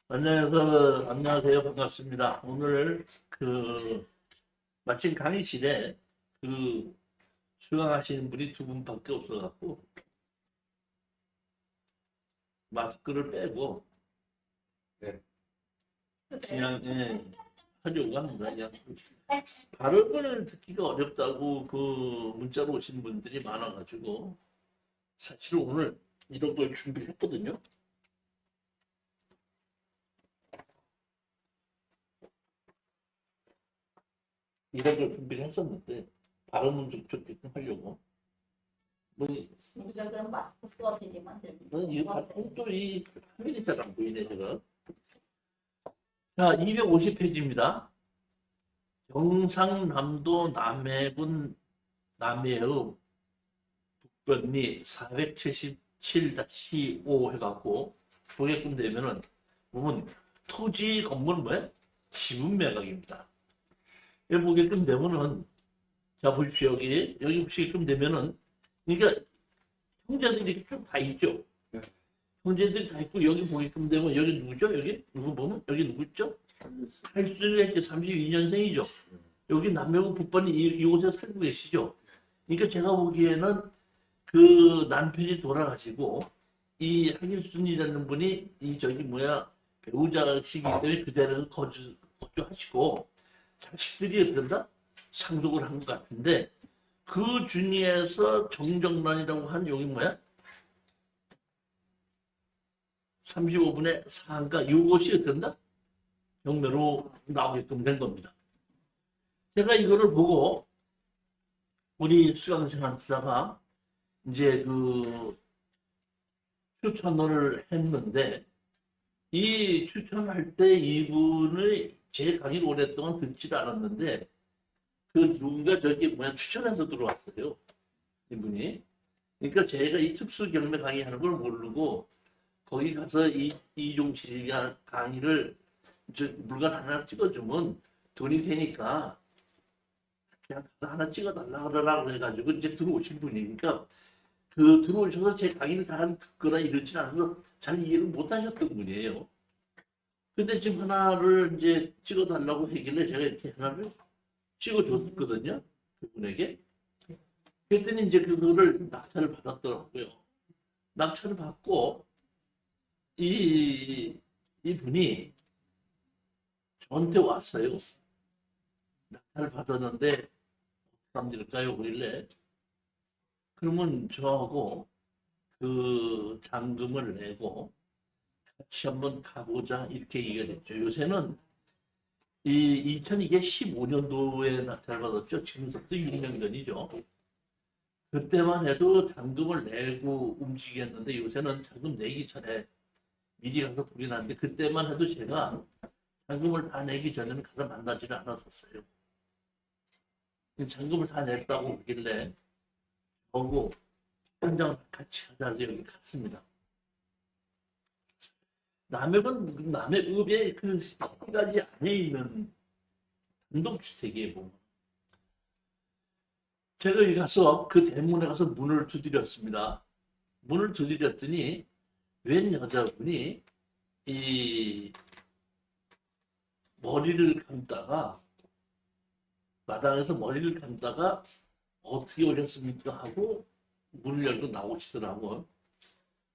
안녕하세요. 반갑습니다. 오늘 마침 강의실에 수강하시는 분이 두 분밖에 없어갖고 마스크를 빼고 네. 그냥 하려고 합니다. 그냥 발음을 듣기가 어렵다고 문자로 오신 분들이 많아가지고 사실 오늘 이런 걸 준비를 했거든요. 이런 걸 준비를 했었는데 발음은 좀 좋게끔 하려고. 뭐, 우리가 그럼 마스크 써야 되지만 이 발음이 화면이 잘 안 보이네 제가. 자, 250페이지입니다. 경상남도 남해군 남해읍 북변리 477-5 해갖고 보게끔 되면은 보면 토지 건물 뭐야? 지분 매각입니다. 여기 보게끔 되면은 자 보십시오. 여기 보시게끔 되면은 그러니까 형제들이 쭉 다 있죠. 네. 형제들이 다 있고 여기 보게끔 되면 여기 누구죠? 여기 누구 보면 여기 누구 있죠? 탈수를 했죠. 32년생이죠. 여기 남해군 북번이 이곳에 살고 계시죠. 그러니까 제가 보기에는 그 남편이 돌아가시고 이 하길순이라는 분이 이 저기 뭐야 배우자시기 때문에 그대로 거주하시고 자식들이 어떻게 한다? 상속을 한 것 같은데 그 중에서 정정란이라고 한 여기 뭐야? 35분의 4인가 이것이 어떻게 한다? 경매로 나오게끔 된 겁니다. 제가 이거를 보고 우리 수강생한테다가 이제 추천을 했는데 이 추천할 때 이분의 제 강의를 오랫동안 듣지를 않았는데 누군가 저기 뭐야 추천해서 들어왔어요. 이분이. 그러니까 제가 이 특수 경매 강의하는 걸 모르고 거기 가서 이종 씨가 강의를 물건 하나 찍어주면 돈이 되니까 그냥 가서 하나 찍어달라 그러라고 해가지고 이제 들어오신 분이니까 들어오셔서 제 강의를 다 듣거나 이러지 않아서 잘 이해를 못 하셨던 분이에요. 근데 지금 하나를 이제 찍어달라고 하길래 제가 이렇게 하나를 찍어줬거든요. 그분에게. 그랬더니 이제 그거를 낙찰을 받았더라고요. 낙찰을 받고 이분이 저한테 왔어요. 낙찰을 받았는데 어떻게 하면 될까요? 그길래 그러면 저하고 그 잔금을 내고 같이 한번 가보자 이렇게 얘기가 됐죠. 요새는 이 2015년도에 낙찰 받았죠. 지금부터 6년 전이죠. 그때만 해도 잔금을 내고 움직였는데 요새는 잔금 내기 전에 미리 가서 불이 났는데 그때만 해도 제가 잔금을 다 내기 전에는 가서 만나지를 않았었어요. 잔금을 다 냈다고 그러길래 보고 현장 같이 가자서 여기 갔습니다. 남해읍에 그 시가지 안에 있는 단독주택이에요. 보면. 제가 여기 가서 그 대문에 가서 문을 두드렸습니다. 문을 두드렸더니 웬 여자분이 이 머리를 감다가 마당에서 머리를 감다가 어떻게 오셨습니까? 하고 문을 열고 나오시더라고요.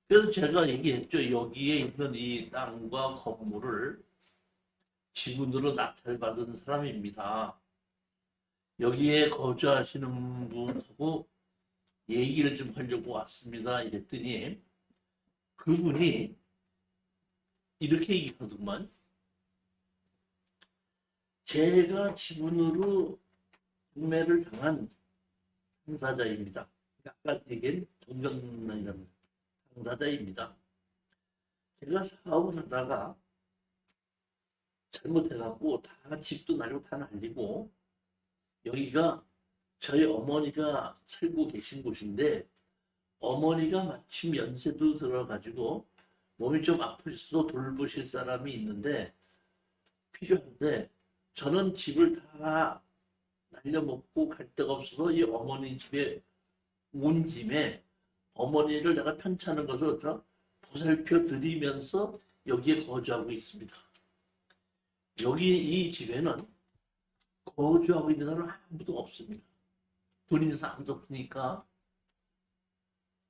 그래서 제가 얘기했죠. 여기에 있는 이 땅과 건물을 지분으로 낙찰받은 사람입니다. 여기에 거주하시는 분하고 얘기를 좀 하려고 왔습니다. 이랬더니 그분이 이렇게 얘기하더만 제가 지분으로 경매를 당한 당사자입니다. 아까 얘기한 정정란이라는 당사자입니다. 제가 사업을 하다가 잘못해갖고 다 집도 날리고 다 날리고 여기가 저희 어머니가 살고 계신 곳인데 어머니가 마침 연세도 들어가지고 몸이 좀 아프셔서 돌보실 사람이 있는데 필요한데 저는 집을 다 날려먹고 갈 데가 없어서 이 어머니 집에 온 김에 어머니를 내가 편찮은 것을 보살펴 드리면서 여기에 거주하고 있습니다. 여기 이 집에는 거주하고 있는 사람은 아무도 없습니다. 돈 있는 사람도 없으니까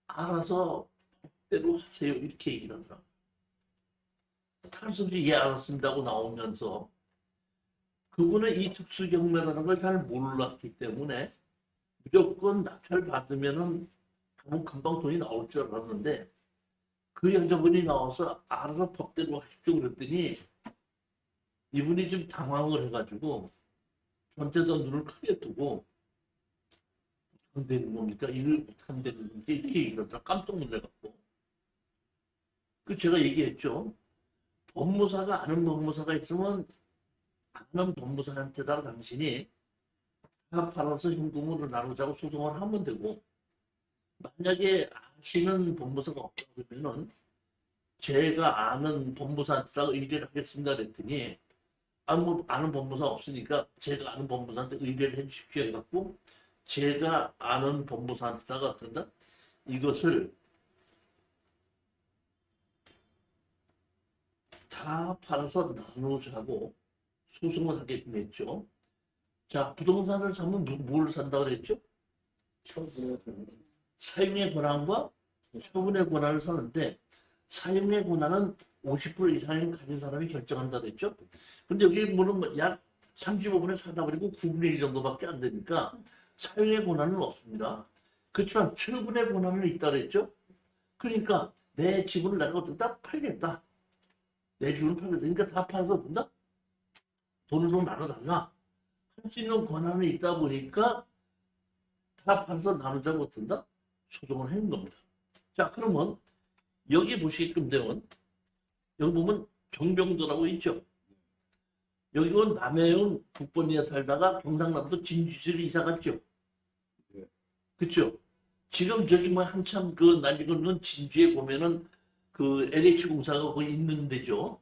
알아서 법대로 하세요. 이렇게 얘기를 하더라고요. 할 수 없이 예 알았습니다 하고 나오면서 그분은 이 특수경매라는 걸 잘 몰랐기 때문에 무조건 낙찰 받으면은 금방 돈이 나올 줄 알았는데 그 여자분이 나와서 알아서 법대로 하십시오 그랬더니 이분이 좀 당황을 해가지고 전체도 눈을 크게 뜨고 안 되는 겁니까? 일을 못하면 되는 겁니까? 이렇게 얘기를 하더라. 깜짝 놀래갖고. 그 제가 얘기했죠. 법무사가 아는 법무사가 있으면 아는 법무사한테다가 당신이 다 팔아서 현금으로 나누자고 소송을 하면 되고 만약에 아시는 법무사가 없다 그러면은 제가 아는 법무사한테다가 의뢰를 하겠습니다 그랬더니 뭐 아는 법무사 없으니까 제가 아는 법무사한테 의뢰를 해주십시오 해갖고 제가 아는 법무사한테다가 그런다 이것을 다 팔아서 나누자고 소송을 하게끔 했죠. 자, 부동산을 사면 뭘 산다고 그랬죠? 사용의 권한과 처분의 권한을 사는데 사용의 권한은 50% 이상을 가진 사람이 결정한다 그랬죠? 근데 여기 뭐는 약 35분의 4다 그리고 9분의 1 정도밖에 안 되니까 사용의 권한은 없습니다. 그렇지만 처분의 권한은 있다 그랬죠? 그러니까 내 지분을 내가 어떻게 다 팔겠다. 내 지분을 팔겠다. 그러니까 다 팔아서 된다? 돈으로 나눠달라. 할 수 있는 권한이 있다 보니까 다 팔아서 나누자고 든다? 소송을 하는 겁니다. 자, 그러면 여기 보시게끔 되면 여기 보면 정병도라고 있죠. 여기 보면 남해운 북번리에 살다가 경상남도 진주시로 이사 갔죠. 그렇죠. 지금 저기 뭐 한참 그 난리고 있는 진주에 보면은 그 LH 공사가 거기 있는 데죠.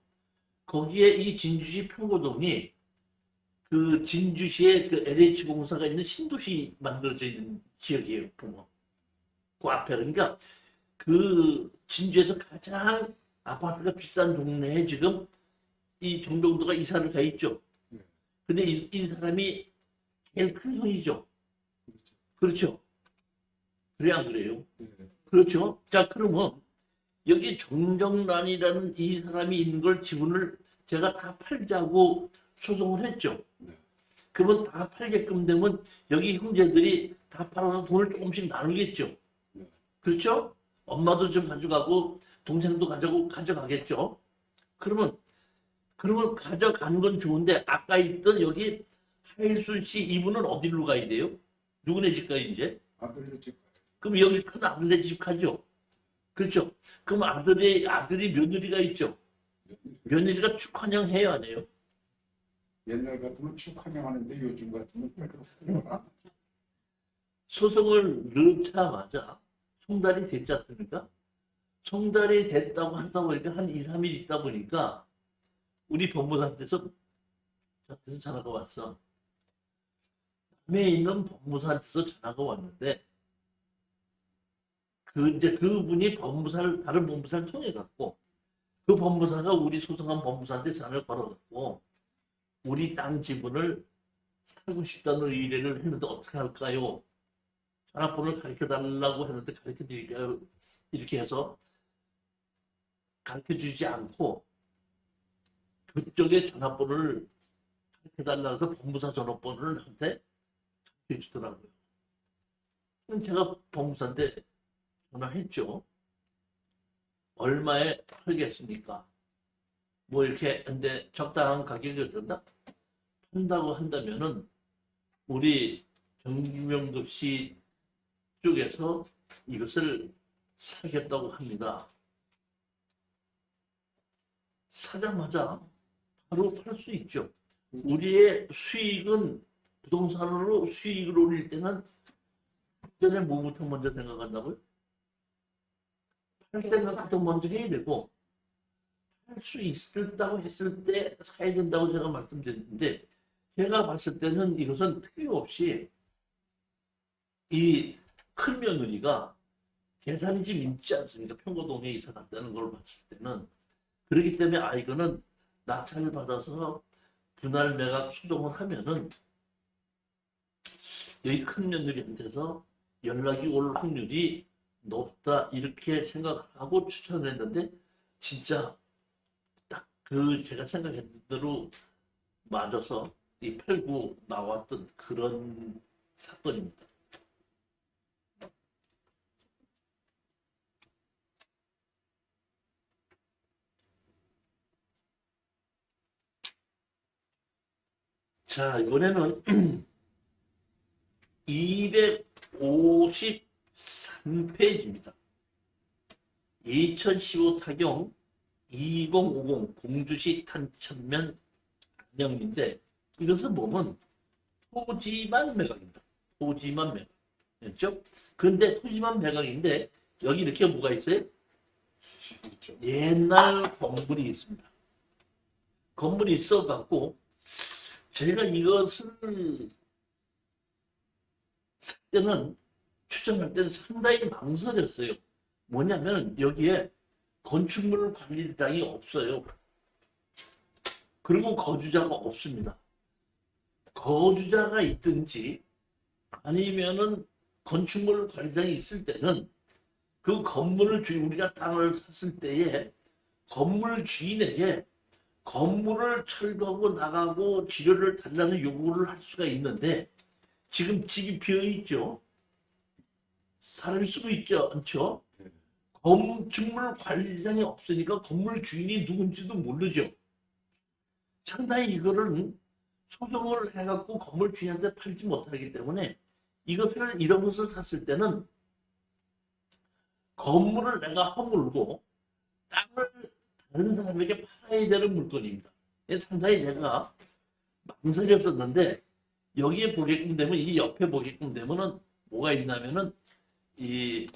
거기에 이 진주시 평고동이 그 진주시에 그 LH 공사가 있는 신도시 만들어져 있는 지역이에요. 보면 그 앞에 그러니까 그 진주에서 가장 아파트가 비싼 동네에 지금 이 정병도가 이사를 가 있죠. 근데 이 사람이 제일 큰 형이죠. 그렇죠. 그래 안 그래요? 그렇죠. 자, 그러면 여기 정정란이라는 이 사람이 있는 걸 지분을 제가 다 팔자고 소송을 했죠. 그러면 다 팔게끔 되면 여기 형제들이 다 팔아서 돈을 조금씩 나누겠죠. 그렇죠? 엄마도 좀 가져가고 동생도 가져가겠죠. 그러면 가져가는 건 좋은데 아까 있던 여기 하일순 씨 이분은 어디로 가야 돼요? 누구네 집 가요 이제? 아들네 집. 그럼 여기 큰 아들네 집 가죠. 그렇죠? 그럼 아들이 며느리가 있죠. 며느리가 축환영 해요 안 해요? 옛날 같으면 축하명하는데 요즘 같으면 별로. 소송을 넣자마자 송달이 됐지 않습니까? 송달이 됐다고 하다 보니까 한 2, 3일 있다 보니까 우리 법무사한테서 저한테서 전화가 왔어. 남해에 있는 법무사한테서 전화가 왔는데 이제 그분이 다른 법무사를 통해 갖고 그 법무사가 우리 소송한 법무사한테 전화를 걸어갖고 우리 땅 지분을 살고 싶다는 의뢰를 했는데 어떻게 할까요? 전화번호를 가르쳐 달라고 했는데 가르쳐 드릴까요? 이렇게 해서 가르쳐 주지 않고 그쪽에 전화번호를 가르쳐 달라고 해서 법무사 전화번호를 나한테 가르쳐 주더라고요. 그럼 제가 법무사한테 전화했죠. 얼마에 팔겠습니까? 뭐 이렇게 근데 적당한 가격이 어떤다? 판다고 한다면은 우리 정명도 씨 쪽에서 이것을 사겠다고 합니다. 사자마자 바로 팔 수 있죠. 우리의 수익은 부동산으로 수익을 올릴 때는 전에 뭐부터 먼저 생각한다고요? 팔 생각부터 먼저 해야 되고 할 수 있다고 했을 때 사야 된다고 제가 말씀드렸는데 제가 봤을 때는 이것은 틀림없이 이 큰 며느리가 계산이 좀 있지 않습니까? 평고동에 이사 갔다는 걸 봤을 때는 그렇기 때문에 이거는 낙찰을 받아서 분할 매각 소송을 하면은 여기 큰 며느리한테서 연락이 올 확률이 높다 이렇게 생각하고 추천했는데 진짜 딱 그 제가 생각했던 대로 맞아서 이 팔고 나왔던 그런 사건입니다. 자, 이번에는 253페이지입니다. 2015 타경 2050 공주시 탄천면 명인데 이것은 보면 토지만 매각입니다. 토지만 매각. 그렇죠? 근데 토지만 매각인데 여기 이렇게 뭐가 있어요? 있죠. 옛날 건물이 있습니다. 건물이 있어갖고 제가 이것을 살 때는 추천할 때는 상당히 망설였어요. 뭐냐면 여기에 건축물 관리장이 없어요. 그리고 거주자가 없습니다. 거주자가 있든지 아니면은 건축물 관리장이 있을 때는 그 건물을 우리가 땅을 샀을 때에 건물 주인에게 건물을 철거하고 나가고 지료를 달라는 요구를 할 수가 있는데 지금 집이 비어 있죠. 사람이 쓰고 있죠, 않죠? 건축물 관리장이 없으니까 건물 주인이 누군지도 모르죠. 상당히 이거를 소송을 해갖고 건물 주인한테 팔지 못하기 때문에 이런 것을 샀을 때는 건물을 내가 허물고 땅을 다른 사람에게 팔아야 되는 물건입니다. 상당히 제가 망설였었는데 여기에 보게끔 되면 이 옆에 보게끔 되면은 뭐가 있냐면은 이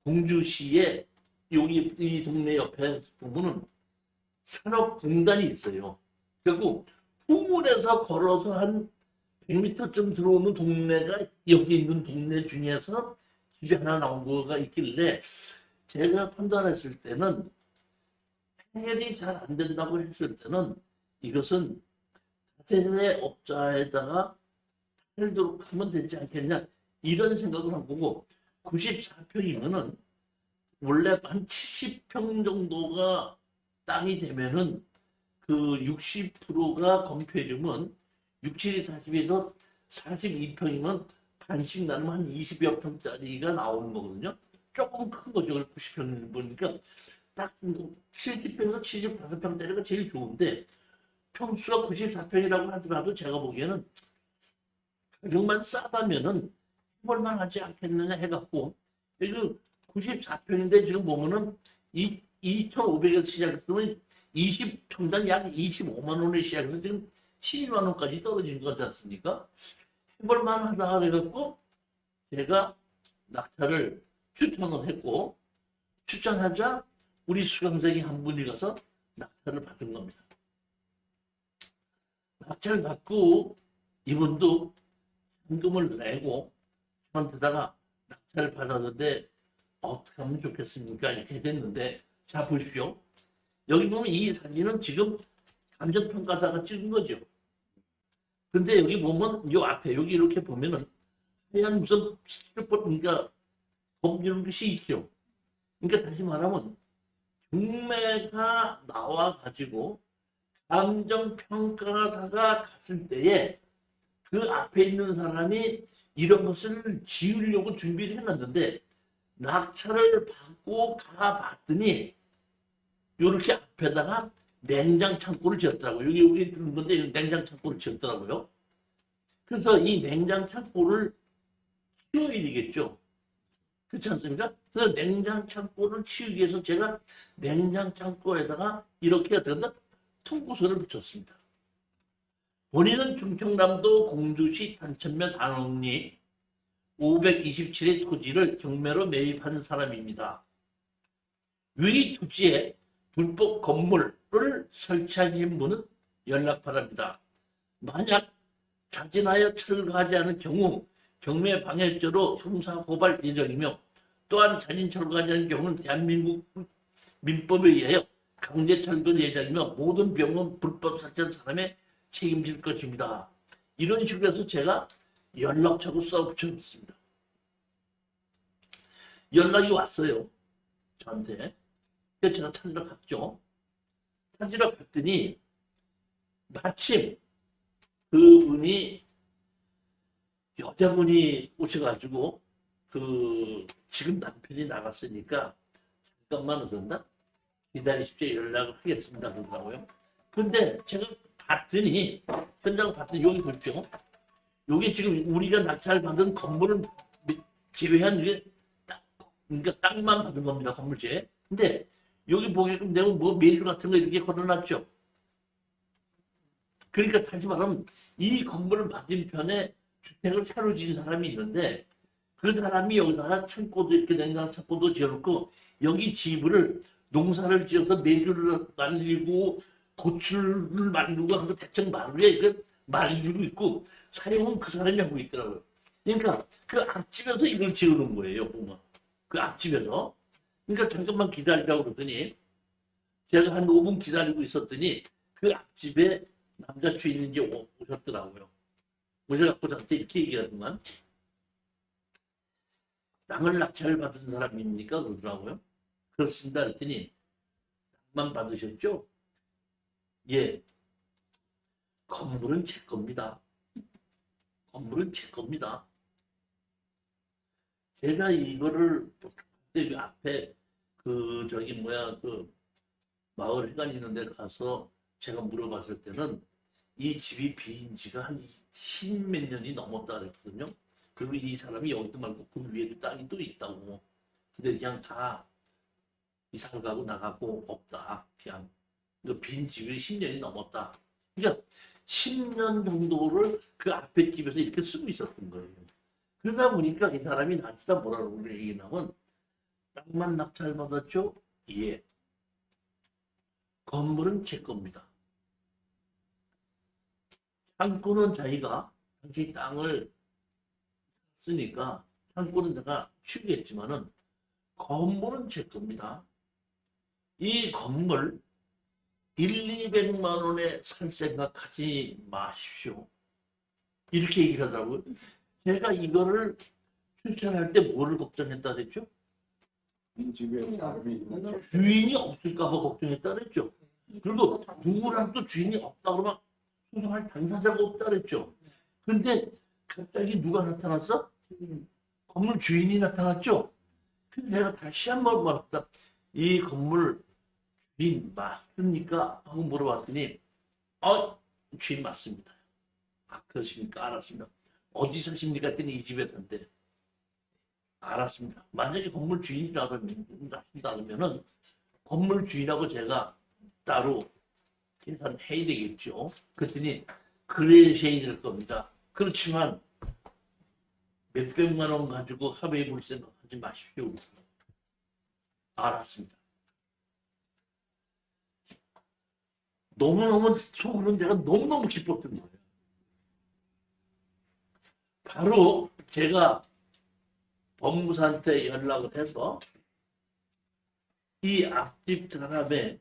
공주시에 여기 이 동네 옆에 보면은 산업공단이 있어요. 결국 후문에서 걸어서 한 100m쯤 들어오는 동네가 여기 있는 동네 중에서 집이 하나 나온 거가 있길래 제가 판단했을 때는 해결이 잘 안 된다고 했을 때는 이것은 다세대 업자에다가 팔도록 하면 되지 않겠냐 이런 생각을 한 거고 94평이면은 원래 한 70평 정도가 땅이 되면은 그 60%가 건폐율이면 6, 7이 40에서 42평이면 반씩 나누면 한 20여 평짜리가 나오는 거거든요. 조금 큰 거죠. 90평 보니까 딱 70평에서 75평짜리가 제일 좋은데 평수가 94평이라고 하더라도 제가 보기에는 가격만 싸다면은 해볼만 하지 않겠느냐 해갖고 지금 94평인데 지금 보면은 2,500에서 시작했으면 20평당 약 25만 원에 시작해서 지금 12만 원까지 떨어진 거지 않습니까? 해볼만 하다 그래갖고 제가 낙찰을 추천을 했고 추천하자 우리 수강생이 한 분이 가서 낙찰을 받은 겁니다. 낙찰 받고 이분도 현금을 내고 저한테다가 낙찰 받았는데 어떻게 하면 좋겠습니까? 이렇게 됐는데 자 보십시오. 여기 보면 이 사진은 지금 감정평가사가 찍은 거죠. 근데 여기 보면 이 앞에 여기 이렇게 보면은 하얀 무슨 그러니까 검이런 것이 있죠. 그러니까 다시 말하면 경매가 나와 가지고 감정평가사가 갔을 때에 그 앞에 있는 사람이 이런 것을 지으려고 준비를 해놨는데 낙찰을 받고 가봤더니 이렇게 앞에다가 냉장 창고를 지었더라고요. 여기 들은 건데 냉장 창고를 지었더라고요. 그래서 이 냉장 창고를 치워야 되겠죠. 그렇지 않습니까? 그래서 냉장 창고를 치우기 위해서 제가 냉장 창고에다가 이렇게 어떻게 통고서를 붙였습니다. 본인은 충청남도 공주시 탄천면 안옥리 527의 토지를 경매로 매입한 사람입니다. 위 토지에 불법 건물을 설치하신 분은 연락 바랍니다. 만약 자진하여 철거하지 않을 경우 경매 방해죄로 형사 고발 예정이며 또한 자진 철거하지 않을 경우는 대한민국 민법에 의하여 강제 철거 예정이며 모든 병은 불법 설치한 사람의 책임질 것입니다. 이런 식으로 해서 제가 연락처로 써붙였습니다. 연락이 왔어요. 저한테. 그래서 제가 찾으러 갔죠. 찾으러 갔더니 마침 그분이 여자분이 오셔가지고 지금 남편이 나갔으니까 잠깐만 어쩐다 기다리십시오. 연락을 하겠습니다. 그러더라고요. 근데 제가 봤더니 현장을 봤더니 여기 보십시오. 여기 지금 우리가 낙찰받은 건물을 제외한 이게 그러니까 땅만 받은 겁니다. 건물제. 근데 여기 보게끔 되면 뭐 메뉴 같은 거 이렇게 걸어놨죠. 그러니까 다시 말하면 이 건물 맞은편에 주택을 새로 지은 사람이 있는데 그 사람이 여기다가 창고도 이렇게 냉장 창고도 지어놓고 여기 집을 농사를 지어서 메주를 말리고 고추를 말리고 하는 거 대충 마루에 그 말리고 있고 사용은 그 사람이 하고 있더라고요. 그러니까 그 앞집에서 이걸 지어놓은 거예요. 보면 그 앞집에서. 그러니까 잠깐만 기다리라고 그러더니 제가 한 5분 기다리고 있었더니 그 앞집에 남자 주인이 오셨더라고요. 오셔갖고 저한테 이렇게 얘기하더만 땅을 낙찰받은 사람입니까? 그러더라고요. 그렇습니다. 그랬더니 땅만 받으셨죠? 예. 건물은 제 겁니다. 건물은 제 겁니다. 제가 이거를 그때 앞에 마을 회관 있는 데 가서 제가 물어봤을 때는 이 집이 빈 지가 한 10몇 년이 넘었다 그랬거든요. 그리고 이 사람이 여기도 말고 그 위에도 땅이 또 있다고. 근데 그냥 다 이사를 가고 나가고 없다. 그냥 빈 집이 10년이 넘었다. 그러니까 10년 정도를 그 앞에 집에서 이렇게 쓰고 있었던 거예요. 그러다 보니까 이 사람이 나한테 뭐라고 얘기냐면 땅만 낙찰받았죠? 예. 건물은 제 겁니다. 창고는 자기가 당시 땅을 쓰니까 창고는 내가 취급했지만은 건물은 제 겁니다. 이 건물 200만 원에 살 생각하지 마십시오. 이렇게 얘기를 하더라고요. 제가 이거를 추천할 때 뭐를 걱정했다 그랬죠? 이 집에 사람이 있는 주인이 없을까 봐 걱정했다 그랬죠. 그리고 누구랑 또 주인이 없다 그러면 소송할 당사자가 없다 그랬죠. 근데 갑자기 누가 나타났어? 건물 주인이 나타났죠. 근데 내가 다시 한번 물었다. 이 건물 주인 맞습니까? 하고 물어봤더니 주인 맞습니다. 아 그러십니까? 알았습니다. 어디 사십니까? 했더니 이 집에 산대. 알았습니다. 만약에 건물 주인이라고 하신다면은 건물 주인하고 제가 따로 계산해야 되겠죠. 그랬더니 그러셔야 될 겁니다. 그렇지만 몇백만 원 가지고 합의해 볼 생각하지 마십시오. 알았습니다. 너무너무 속으로 내가 너무너무 기뻤던 거예요. 바로 제가 법무사한테 연락을 해서 이 앞집 사람의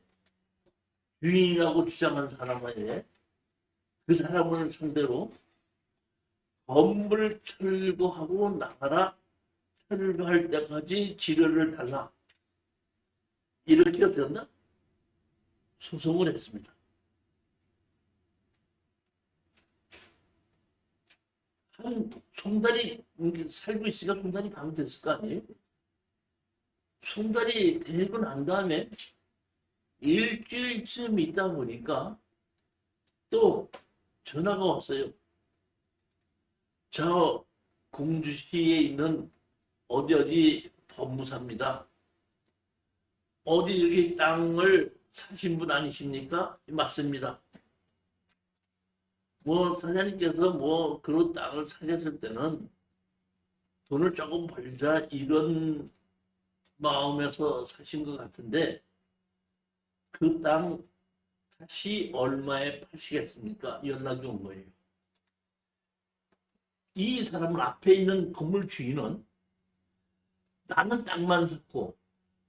주인이라고 주장한 사람에게 그 사람을 상대로 건물 철거하고 나가라, 철거할 때까지 지료를 달라, 이렇게 어떻게 소송을 했습니다. 한 송달이 살고 있으니까 송달이 방 됐을 거 아니에요? 송달이 되고 난 다음에 일주일쯤 있다 보니까 또 전화가 왔어요. 저 공주시에 있는 어디 법무사입니다. 어디 여기 땅을 사신 분 아니십니까? 맞습니다. 사장님께서 그런 땅을 사셨을 때는 돈을 조금 벌자 이런 마음에서 사신 것 같은데 그 땅 다시 얼마에 파시겠습니까? 연락이 온 거예요. 이 사람은 앞에 있는 건물 주인은 나는 땅만 샀고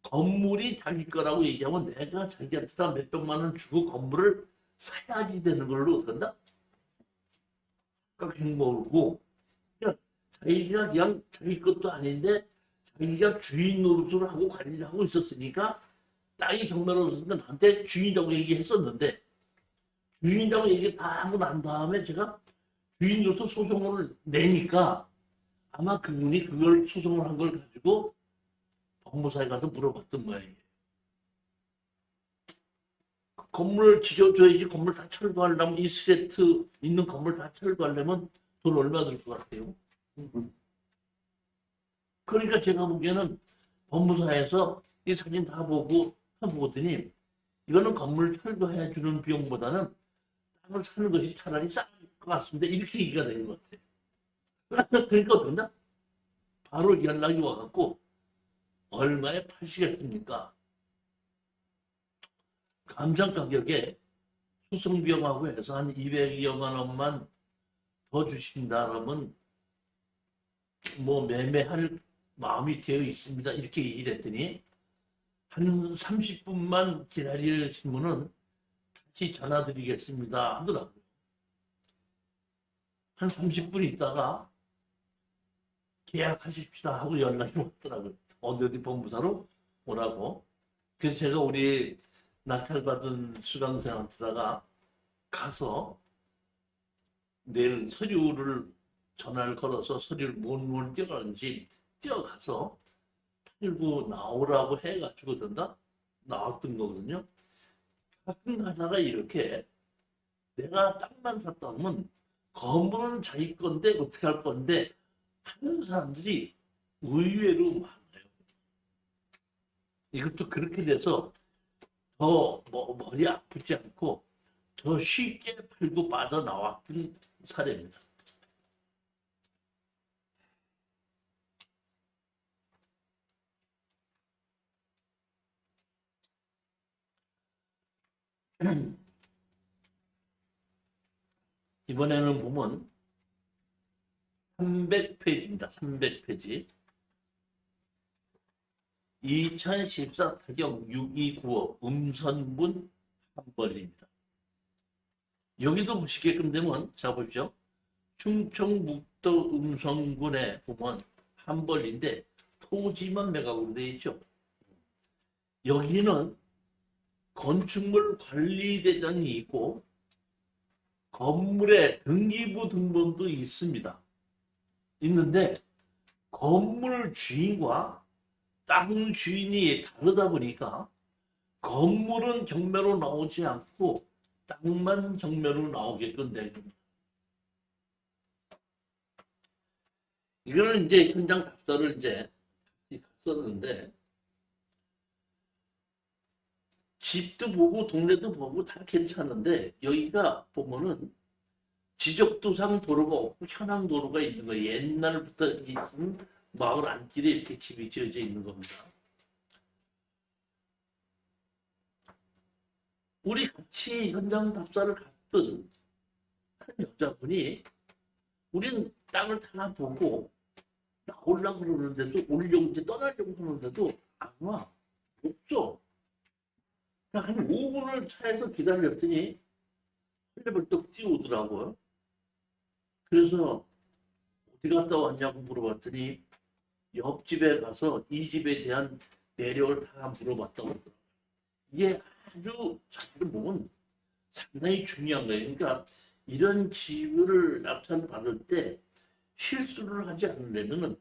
건물이 자기 거라고 얘기하면 내가 자기한테 몇백만 원 주고 건물을 사야지 되는 걸로 어떤다? 깎행모고 그러니까 자기가 그냥 자기 것도 아닌데 자기가 주인 노릇을 하고 관리를 하고 있었으니까 땅이 경매로서는 나한테 주인이라고 얘기했었는데 주인이라고 얘기 다 하고 난 다음에 제가 주인으로서 소송을 내니까 아마 그분이 그걸 소송을 한 걸 가지고 법무사에 가서 물어봤던 모양이에요. 건물 지어줘야지 건물 다 철거하려면 이 스레트 있는 건물 다 철거하려면 돈 얼마 들 것 같아요? 그러니까 제가 보기에는 법무사에서 이 사진 다 보더니 이거는 건물 철거해 주는 비용보다는 땅을 사는 것이 차라리 쌀 것 같습니다. 이렇게 얘기가 되는 것 같아요. 그러니까 어떤다? 바로 연락이 와갖고 얼마에 파시겠습니까? 감정 가격에 수송 비용하고 해서 한 200여만 원만 더 주신다 그러면 뭐 매매할 마음이 되어 있습니다. 이렇게 얘기를 했더니 한 30분만 기다리시면은 다시 전화 드리겠습니다 하더라고요. 한 30분 있다가 계약하십시다 하고 연락이 왔더라고요. 어디 법무사로 오라고. 그래서 제가 우리 낙찰받은 수강생한테다가 가서 내일 서류를 전화를 걸어서 서류를 뭔 뛰어가는지 뛰어가서 팔고 나오라고 해가지고 된다 나왔던 거거든요. 가끔 가다가 이렇게 내가 땅만 샀다면 건물은 자기 건데 어떻게 할 건데 하는 사람들이 의외로 많아요. 이것도 그렇게 돼서 더 머리 아프지 않고 더 쉽게 팔고 빠져나왔던 사례입니다. 이번에는 보면 300페이지입니다. 300페이지. 2014 타경 6295 음선군 한벌입니다. 여기도 보시게끔 되면 자 보십시오. 충청북도 음성군에 보면 한벌인데 토지만 매각으로 되어 있죠. 여기는 건축물 관리대장이 있고 건물의 등기부 등본도 있습니다. 있는데 건물 주인과 땅 주인이 다르다 보니까 건물은 경매로 나오지 않고 땅만 경매로 나오게끔 된 겁니다. 이거는 이제 현장 답사를 이제 갔었는데 집도 보고 동네도 보고 다 괜찮은데 여기가 보면은 지적도상 도로가 없고 현황 도로가 있는 거예요. 옛날부터 있은 마을 안길에 이렇게 집이 지어져 있는 겁니다. 우리 같이 현장 답사를 갔던 한 여자분이 우리는 땅을 다 보고 나오려고 그러는데도 오려고 이제 떠나려고 하는데도 안 와. 없어. 한 5분을 차에서 기다렸더니 헐레벌떡 뛰어오더라고요. 그래서 어디 갔다 왔냐고 물어봤더니 옆집에 가서 이 집에 대한 내력을 다 물어봤다고 하더라고요. 이게 아주 사실은 보면 상당히 중요한 거예요. 그러니까 이런 집을 낙찰을 받을 때 실수를 하지 않으려면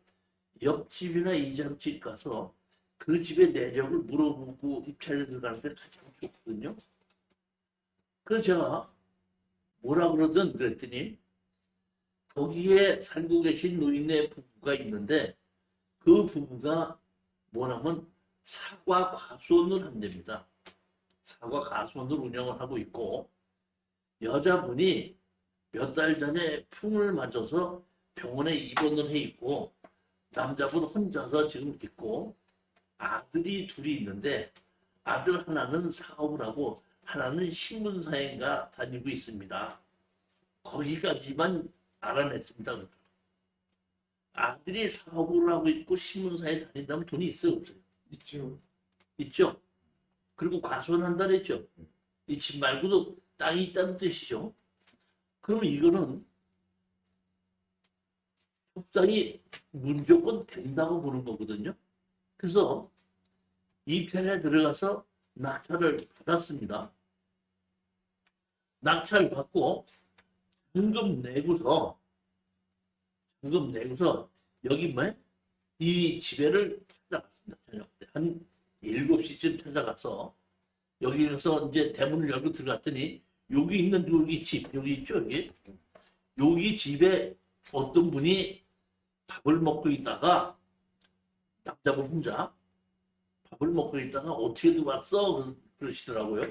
옆집이나 이장집 가서 그 집의 내력을 물어보고 입찰에 들어가는 게 가장 좋거든요. 그래서 제가 뭐라 그러든 그랬더니 거기에 살고 계신 노인네 부부가 있는데 그 부부가 뭐냐면 사과 과수원을 한답니다. 사과 과수원을 운영을 하고 있고 여자분이 몇 달 전에 풍을 맞아서 병원에 입원을 해 있고 남자분 혼자서 지금 있고 아들이 둘이 있는데 아들 하나는 사업을 하고 하나는 신문사인가 다니고 있습니다. 거기까지만 알아냈습니다. 아들이 사업을 하고 있고 신문사에 다닌다면 돈이 있어요, 없어요? 있죠. 있죠. 그리고 과손한다 그랬죠. 이 집 말고도 땅이 있다는 뜻이죠. 그러면 이거는 협상이 무조건 된다고 보는 거거든요. 그래서 이 편에 들어가서 낙찰을 받았습니다. 낙찰 받고 현금 내고서 여기 뭐야? 이 집에를 찾아갔습니다. 저녁 때 한 7시쯤 찾아가서 여기 가서 이제 대문을 열고 들어갔더니 여기 있는 여기 집 여기 있죠 여기 집에 어떤 분이 밥을 먹고 있다가 남자분 혼자 밥을 먹고 있다가 어떻게 들어왔어 그러시더라고요.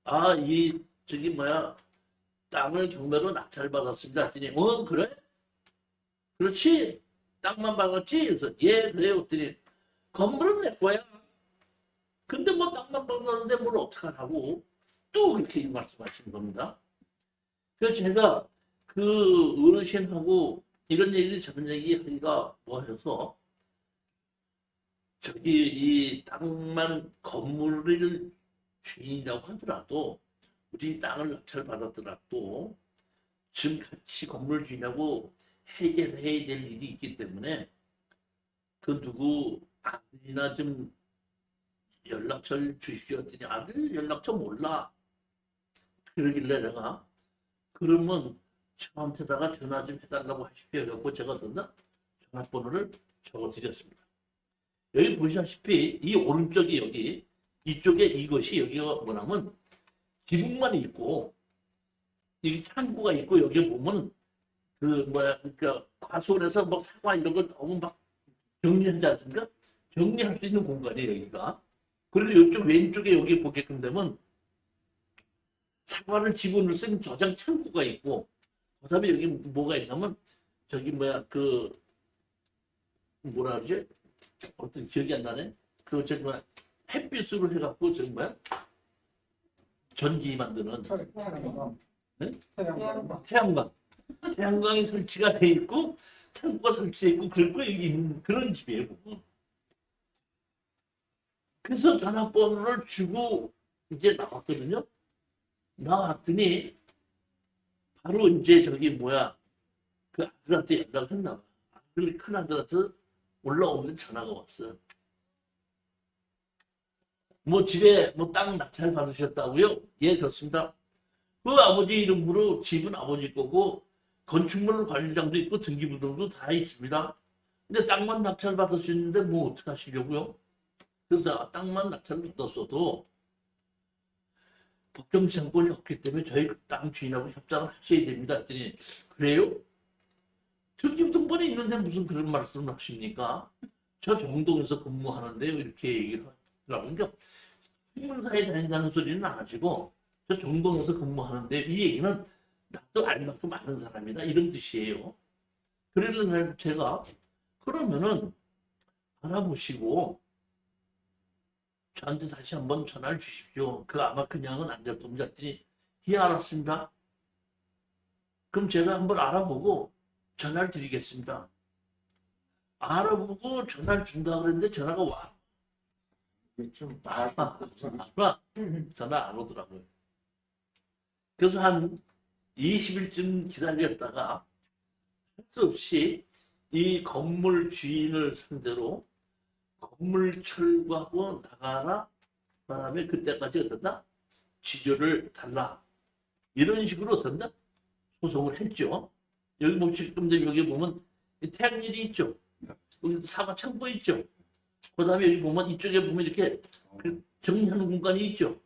아, 이 저기 뭐야 땅을 경매로 낙찰 받았습니다. 했더니 그래? 그렇지? 땅만 받았지? 그래서 예 그래요. 했더니 건물은 내 거야. 근데 뭐 땅만 받았는데 뭘 어떡하라고 또 그렇게 말씀하시는 겁니다. 그래서 제가 그 어르신하고 이런 얘기 저런 얘기 하기가 뭐해서 저기 이 땅만 건물을 주인이라고 하더라도 우리 땅을 낙찰 받았더라도 지금 같이 건물 주인하고 해결해야 될 일이 있기 때문에 그 누구 아들이나 좀 연락처를 주십시오 했더니 아들 연락처 몰라 그러길래 내가 그러면 저한테다가 전화 좀 해달라고 하십시오 해갖고 제가 전화 전화번호를 적어드렸습니다. 여기 보시다시피 이 오른쪽이 여기 이쪽에 이것이 여기가 뭐냐면 지붕만 있고 여기 창고가 있고 여기 보면 그 뭐야 그러니까 과수원에서 뭐 사과 이런 걸 너무 막 정리하지 않습니까? 정리할 수 있는 공간이에요 여기가. 그리고 이쪽 왼쪽에 여기 보게끔 되면 사과를 집어넣을 수 있는 저장 창고가 있고 그다음에 여기 뭐가 있냐면 저기 뭐야 그 뭐라 그러지? 어떤 기억이 안 나네. 그 저기 뭐야 햇빛으로 해갖고 저기 뭐야 전기 만드는 네? 태양광이 설치가 돼 있고 창고가 설치돼 있고 그리고 여기 있는 그런 집이에요. 보면. 그래서 전화번호를 주고 이제 나왔거든요. 나왔더니 바로 이제 저기 뭐야 그 아들한테 연락을 했나 봐. 아들 큰 아들한테 올라오는데 전화가 왔어요. 뭐 집에 뭐 땅 낙찰 받으셨다고요? 예 그렇습니다. 그 아버지 이름으로 집은 아버지 거고 건축물 관리장도 있고 등기부등도 다 있습니다. 근데 땅만 낙찰 받으셨는데 뭐 어떻게 하시려고요? 그래서 땅만 낙찰 받았어도 법정지상권이 없기 때문에 저희 땅 주인하고 협상을 하셔야 됩니다. 했더니 그래요? 등기부등본이 있는데 무슨 그런 말씀을 하십니까? 저 정동에서 근무하는데요. 이렇게 얘기를 하더라고요. 그러니까 신문사에 다닌다는 소리는 안 하시고 저 정동에서 근무하는데 이 얘기는 나도 알 만큼 아는 사람이다. 이런 뜻이에요. 그래서 제가 그러면은 알아보시고 저한테 다시 한번 전화를 주십시오. 그 아마 그냥은 안 될 겁니다. 했더니 예 알았습니다. 그럼 제가 한번 알아보고 전화를 드리겠습니다. 알아보고 전화를 준다 그랬는데 전화가 와. 전화 안 오더라고요. 그래서 한 20일쯤 기다렸다가 할 수 없이 이 건물 주인을 상대로 건물 철거하고 나가라. 그다음에 그때까지 어떤다? 지조를 달라. 이런 식으로 어떤다? 소송을 했죠. 여기 보시면 여기 보면 태양열이 있죠. 여기 사과 창고 있죠. 그다음에 여기 보면 이쪽에 보면 이렇게 그 정리하는 공간이 있죠.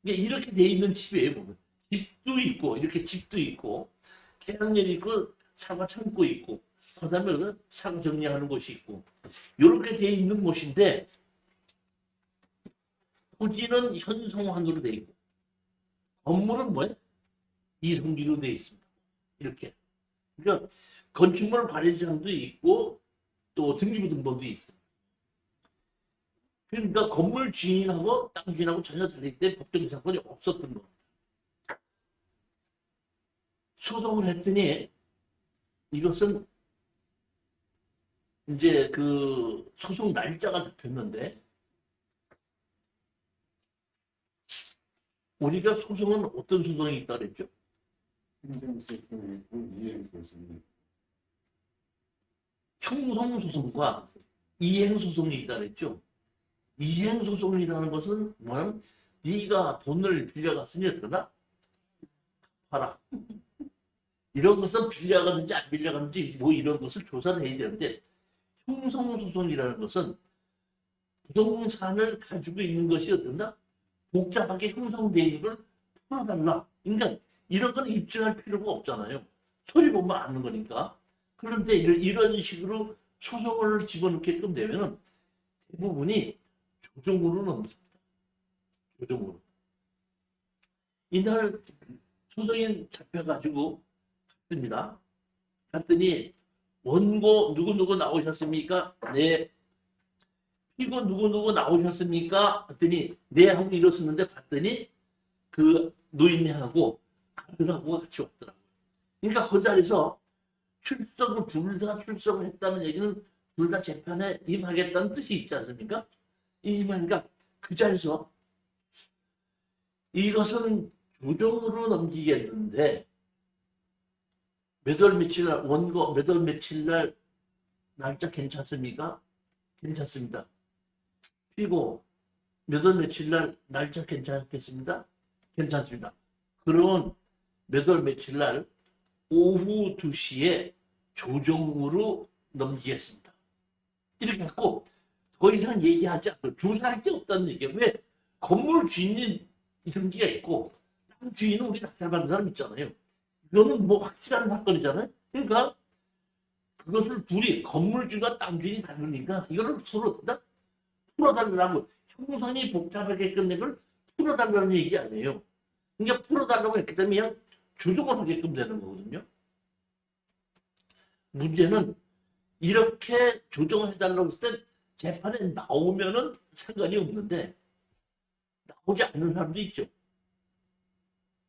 이게 이렇게 돼 있는 집이에요. 보면 집도 있고 이렇게 집도 있고 태양열이 있고 사과 창고 있고 그다음에 사과 정리하는 곳이 있고 이렇게 돼 있는 곳인데 토지는 현성환으로 돼 있고 건물은 뭐예요? 이성기로 돼 있습니다. 이렇게. 그러니까 건축물 관리장도 있고 또 등기부등본도 있습니다. 그러니까 건물 주인하고 땅 주인하고 전혀 다를 때 법정지상권이 없었던 겁니다. 소송을 했더니 이것은 이제 그 소송 날짜가 잡혔는데 우리가 소송은 어떤 소송이 있다 그랬죠? 행정소송이 있고 이행소송이 형성소송과 이행소송이 있다 그랬죠? 이행소송이라는 것은 뭐냐면 네가 돈을 빌려갔으니 어떠나 갚아라. 이런 것은 빌려갔는지 안 빌려갔는지 뭐 이런 것을 조사를 해야 되는데, 형성소송이라는 것은 부동산을 가지고 있는 것이 어떤가 복잡하게 형성되어 있는 걸 풀어달라. 그러니까 이런 건 입증할 필요가 없잖아요. 소리 보면 아는 거니까. 그런데 이런 식으로 소송을 집어넣게끔 되면은 대부분이 조정으로 넘깁니다. 조정으로. 이날 소송인 잡혀가지고 갔습니다. 갔더니 원고 누구누구 나오셨습니까? 네. 피고 누구누구 나오셨습니까? 했더니 네 하고 일었었는데 봤더니 그 노인네하고 아들하고 같이 왔더라고요. 그러니까 그 자리에서 출석을 둘 다 출석을 했다는 얘기는 둘 다 재판에 임하겠다는 뜻이 있지 않습니까? 임하니까 그 자리에서 이것은 조정으로 넘기겠는데 몇 월 며칠 날 원고 몇 월 며칠 날 날짜 괜찮습니까? 괜찮습니다. 피고 몇 월 며칠 날 날짜 괜찮겠습니다? 괜찮습니다. 그러면 몇 월 며칠 날 오후 2시에 조정으로 넘기겠습니다. 이렇게 했고 더 이상 얘기하지 않고 조사할 게 없다는 얘기예요. 왜? 건물 주인이 등기가 있고 땅 주인은 우리 낙찰받은 사람 있잖아요. 이거는 뭐 확실한 사건이잖아요. 그러니까 그것을 둘이 건물주가 땅 주인이 다르니까 이거를 서로 다 풀어달라고, 형성이 복잡하게 끝낸 걸 풀어달라는 얘기 아니에요. 그러니까 풀어달라고 했기 때문에 그냥 조정을 하게끔 되는 거거든요. 문제는 이렇게 조정을 해달라고 했을 때 재판에 나오면은 상관이 없는데 나오지 않는 사람도 있죠.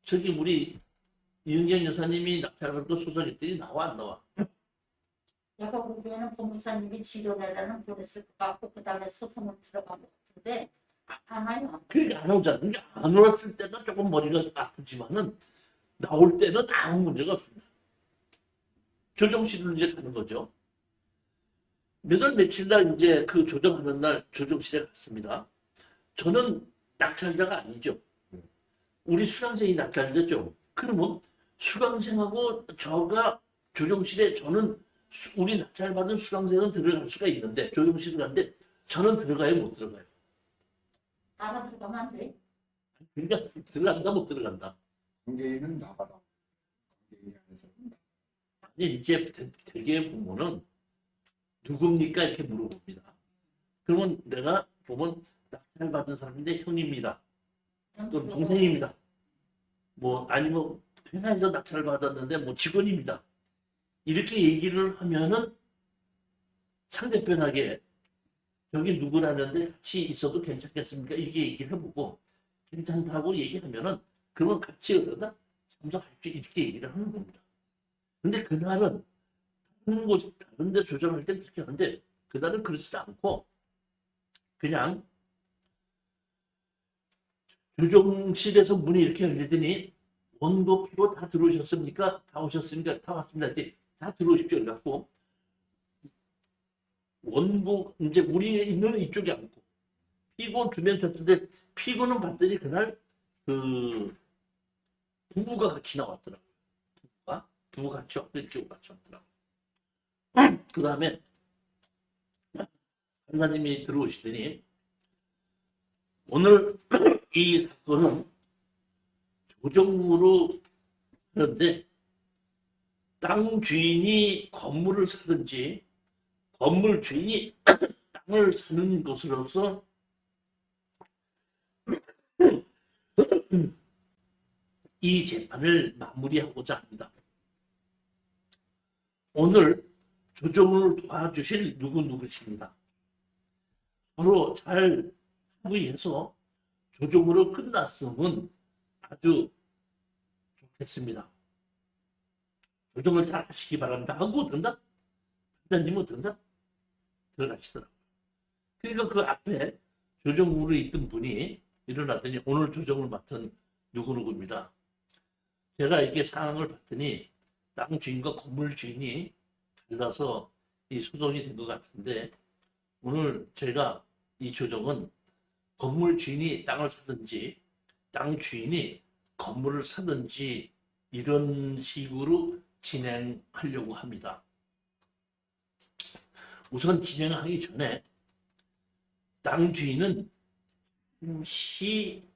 저기 우리 이은경 여사님이 낙찰받고 소송했더니 나와 안 나와? 내가 보기에는 법무사님이 지도내라는 보냈을 것 같고 그 다음에 소송을 들어간 것 같은데 안 와요. 그러니까 안 오잖아. 그러니까 안 왔을 때는 조금 머리가 아프지만은 나올 때는 아무 문제가 없습니다. 조정실로 이제 가는 거죠. 몇 월 며칠 날 이제 그 조정하는 날 조정실에 갔습니다. 저는 낙찰자가 아니죠. 우리 수강생이 낙찰자죠. 그러면 수강생하고 저가 조정실에 저는 우리 낙찰받은 수강생은 들어갈 수가 있는데 조정실을 가는데 저는 들어가요 못 들어가요? 나가 들어가면 안 돼. 그러니까 들어간다 못 들어간다. 관계인은 나가라. 관계인이 안에서 아니 이제 대개 보면은 누굽니까 이렇게 물어봅니다. 그러면 내가 보면 낙찰받은 사람인데 형입니다. 또는 동생입니다. 뭐 아니면 회사에서 낙찰 받았는데 뭐 직원입니다. 이렇게 얘기를 하면은 상대편에게 저기 누구라는데 같이 있어도 괜찮겠습니까? 이게 얘기를 해보고 괜찮다고 얘기하면은 그러면 같이 어떠다 참석할 수 이렇게 얘기를 하는 겁니다. 근데 그날은 다른 곳 다른 데 조정할 때 그렇게 하는데 그날은 그렇지도 않고 그냥 조정실에서 문이 이렇게 열리더니 원고 피고 다 들어오셨습니까? 다 오셨습니까? 다 왔습니다. 이제 다 들어오십시오. 그래갖고 원고 이제 우리 있는 이쪽에 앉고 피고 두면 쳤는데 피고는 봤더니 그날 그 부부가 같이 나왔더라고요. 부부가 같이 왔고 이렇게 같이 왔더라고요. 그 다음에 판사님이 들어오시더니 오늘 이 사건은 조정으로 하는데 땅 주인이 건물을 사든지 건물 주인이 땅을 사는 것으로서 이 재판을 마무리하고자 합니다. 오늘 조정을 도와주실 누구누구십니다. 서로 잘 합의해서 조정으로 끝났으면 아주 좋겠습니다. 조정을 잘 하시기 바랍니다. 하고 든다? 판사님은 든다? 들어가시더라고요. 그러니까 그 앞에 조정으로 있던 분이 일어났더니 오늘 조정을 맡은 누구누구입니다. 제가 이렇게 상황을 봤더니 땅 주인과 건물 주인이 달라서 이 소송이 된 것 같은데, 오늘 제가 이 조정은 건물 주인이 땅을 사든지 땅 주인이 건물을 사든지 이런 식으로 진행하려고 합니다. 우선 진행하기 전에 땅 주인은 잠시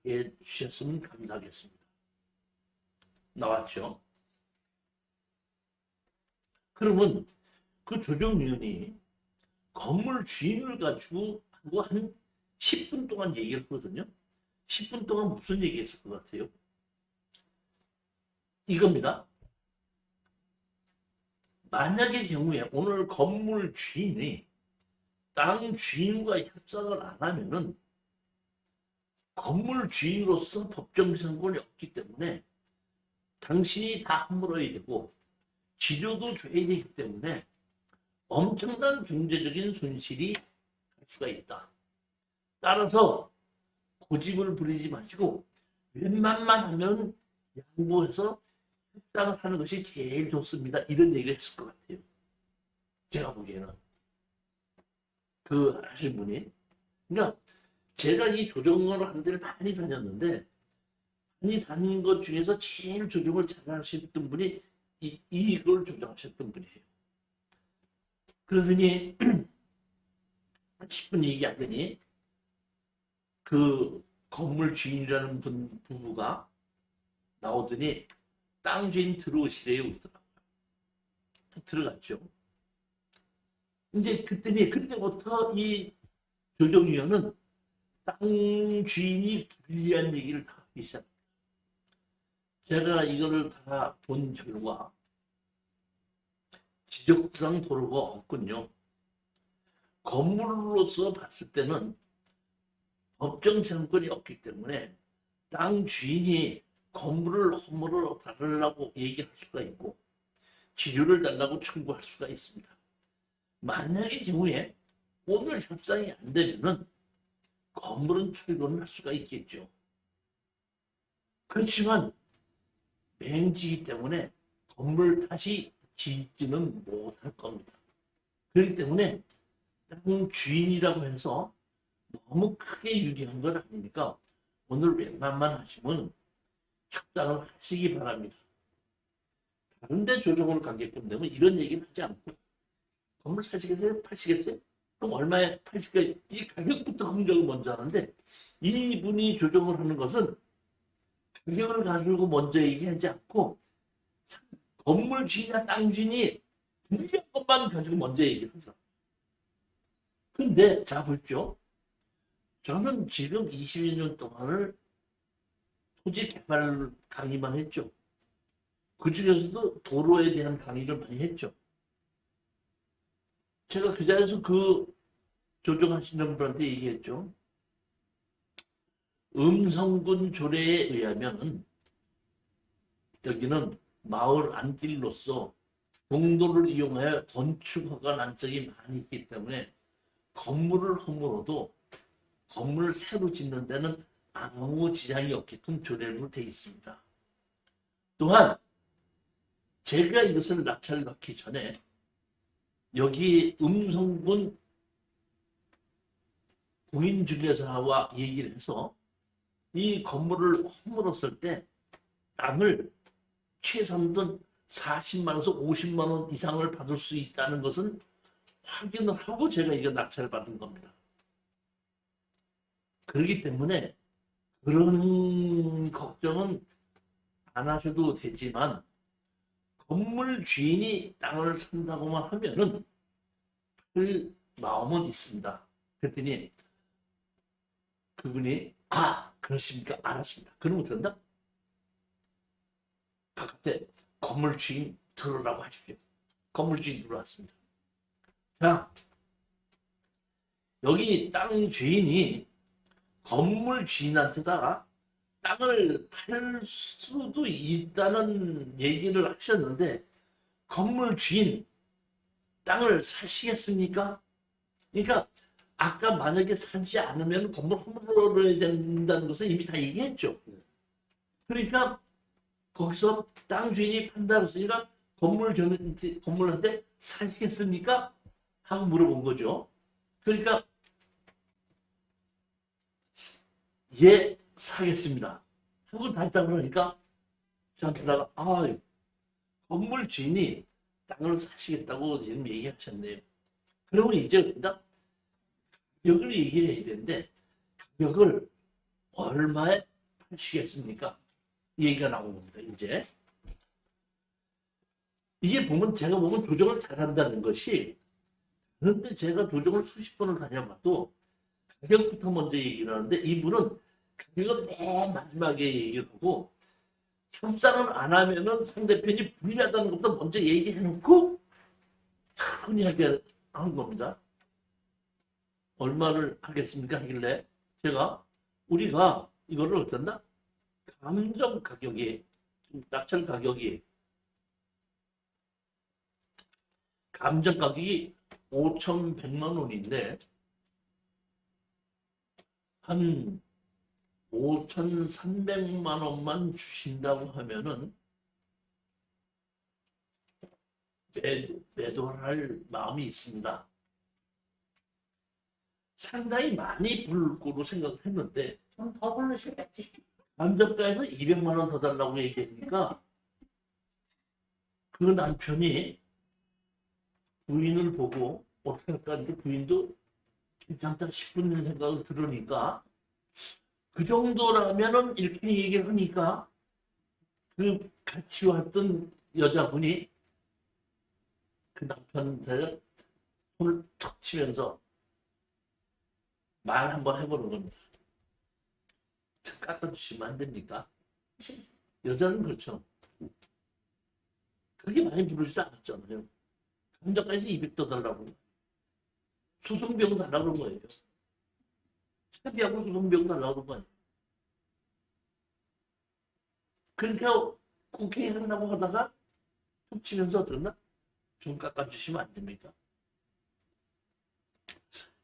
나가게 해주셨으면 감사하겠습니다. 나왔죠? 그러면 그 조정위원이 건물 주인을 가지고 하고 한 10분 동안 얘기를 했거든요. 10분 동안 무슨 얘기했을 것 같아요? 이겁니다. 만약의 경우에 오늘 건물 주인이 땅 주인과 협상을 안 하면은 건물 주인으로서 법정 상권이 없기 때문에 당신이 다 허물어야 되고 지료도 줘야 되기 때문에 엄청난 경제적인 손실이 갈 수가 있다. 따라서 고집을 부리지 마시고 웬만만 하면 양보해서 협상을 하는 것이 제일 좋습니다. 이런 얘기를 했을 것 같아요. 제가 보기에는. 그 하신 분이. 그러니까 제가 이 조정을 하는 데를 많이 다녔는데 많이 다닌 것 중에서 제일 조정을 잘하셨던 분이 이걸 조정하셨던 분이에요. 그러더니 10분 얘기하더니 그 건물 주인이라는 부부가 나오더니 땅 주인 들어오시래요. 그러더라고요. 들어갔죠. 이제 그때부터 이 조정위원은 땅 주인이 불리한 얘기를 다 하기 시작합니다. 제가 이거를 다 본 결과 지적상 도로가 없군요. 건물로서 봤을 때는 법정 상권이 없기 때문에 땅 주인이 건물을 허물어 달라고 얘기할 수가 있고 지료를 달라고 청구할 수가 있습니다. 만약의 경우에 오늘 협상이 안 되면은 건물은 철거를 할 수가 있겠죠. 그렇지만 맹지이기 때문에 건물 다시 짓지는 못할 겁니다. 그렇기 때문에 땅 주인이라고 해서 너무 크게 유리한 건 아니니까 오늘 웬만만 하시면 협상을 하시기 바랍니다. 다른데 조정을 가게끔 되면 이런 얘기는 하지 않고 건물 사시겠어요? 파시겠어요? 그럼 얼마에 파실까요? 이 가격부터 공정을 먼저 하는데 이분이 조정을 하는 것은 가격을 가지고 먼저 얘기하지 않고 건물 주인이나 땅 주인이 불리한 것만 가지고 먼저 얘기를 하죠. 근데 자 보십시오. 저는 지금 22년 동안을 토지 개발 강의만 했죠. 그 중에서도 도로에 대한 강의를 많이 했죠. 제가 그 자리에서 그 조정하시는 분한테 얘기했죠. 음성군 조례에 의하면 여기는 마을 안길로서 공도를 이용하여 건축 허가 난적이 많이 있기 때문에 건물을 허물어도 건물을 새로 짓는 데는 아무 지장이 없게끔 조례로 되어 있습니다. 또한 제가 이것을 낙찰받기 전에 여기 음성군 공인중개사와 얘기를 해서 이 건물을 허물었을 때 땅을 최소한 40만 원에서 50만 원 이상을 받을 수 있다는 것은 확인을 하고 제가 이거 낙찰을 받은 겁니다. 그렇기 때문에 그런 걱정은 안 하셔도 되지만 건물 주인이 땅을 산다고만 하면은 그 마음은 있습니다. 그랬더니 그분이 그러십니까? 알았습니다. 그러면 어떡한다? 바깥에 건물 주인 들어오라고 하십시오. 건물 주인 들어왔습니다. 자, 여기 땅 주인이 건물 주인한테다가 땅을 팔 수도 있다는 얘기를 하셨는데 건물 주인 땅을 사시겠습니까? 그러니까 아까 만약에 사지 않으면 건물 허물어야 된다는 것을 이미 다 얘기했죠. 그러니까 거기서 땅 주인이 판다고 했으니까 건물한테 사시겠습니까? 하고 물어본 거죠. 그러니까 예, 사겠습니다. 하고 답답을 하니까 저한테다가 건물 주인이 땅을 사시겠다고 지금 얘기하셨네요. 그러면 이제 가격을 얘기를 해야 되는데 가격을 얼마에 파시겠습니까? 얘기가 나온 겁니다. 이제 이게 제가 보면 조정을 잘한다는 것이, 그런데 제가 조정을 수십 번을 다녀봐도 가격부터 먼저 얘기를 하는데 이분은 가격은 맨 마지막에 얘기를 하고 협상을 안 하면은 상대편이 불리하다는 것부터 먼저 얘기해놓고 차분하게 하는 겁니다. 얼마를 하겠습니까? 하길래 제가 우리가 이거를 어떤다? 감정 가격이, 낙찰 가격이, 감정 가격이 5,100만 원인데 한 5,300만 원만 주신다고 하면은 매도를 할 마음이 있습니다. 상당히 많이 부를 거로 생각을 했는데 좀 더 부르시겠지. 감정가에서 200만 원 더 달라고 얘기하니까 그 남편이 부인을 보고 어떻게 할까 하는데 부인도 괜찮다 싶은 생각을 들으니까 그 정도라면은 이렇게 얘기를 하니까 그 같이 왔던 여자분이 그 남편한테 손을 턱 치면서 말 한번 해보는 겁니다. 저 깎아주시면 안 됩니까? 여자는 그렇죠. 그렇게 많이 부르지도 않았잖아요. 감정가에서 200더 달라고. 소송비용 달라고 그런 거예요. 차비하고 소송비용 달라고 그런 거예요. 그러니까 오케이 하려고 하다가 툭 치면서 어떡나? 좀 깎아주시면 안 됩니까?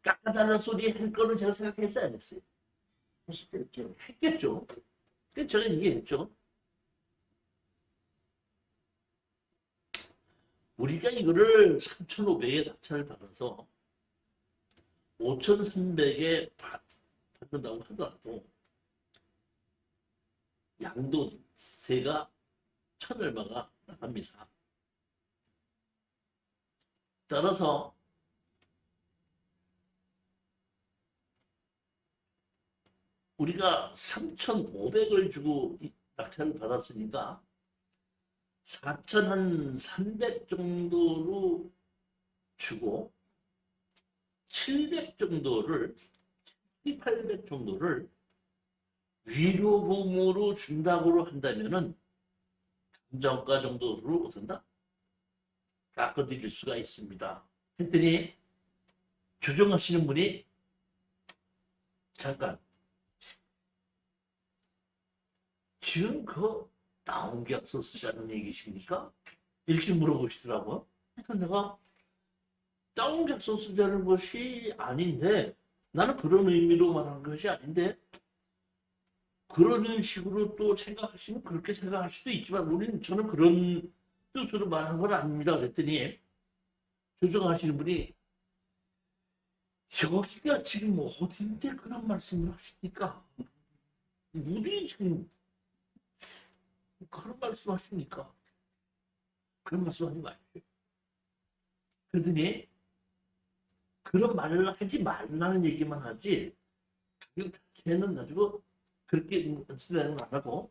깎아달라는 소리 할 거를 제가 생각했어요, 안 했어요? 하시겠죠. 했겠죠. 그래서 제가 얘기했죠. 우리가 이거를 3,500에 낙찰을 받아서 5,300에 받는다고 하더라도 양도세가 1,000 얼마가 나갑니다. 따라서 우리가 3,500을 주고 낙찰을 받았으니까 4,300 정도로 주고 700 정도를 800 정도를 위로금으로 준다고 한다면은 감정가 정도로 어떤다? 깎아드릴 수가 있습니다. 했더니 조정하시는 분이 잠깐 지금 그 다운계약서 쓰자는 얘기십니까? 이렇게 물어보시더라고요. 그러니까 내가 다운계약서 쓰자는 것이 아닌데 나는 그런 의미로 말하는 것이 아닌데 그런 식으로 또 생각하시면 그렇게 생각할 수도 있지만 저는 그런 뜻으로 말한 건 아닙니다. 그랬더니 조정하시는 분이 여기가 지금 어딘데 그런 말씀을 하십니까? 어디 지금 그런 말씀 하십니까? 그런 말씀 하지 마십시오. 그러더니 그런 말을 하지 말라는 얘기만 하지 가격 자체는 가지고 그렇게 생각은 안 하고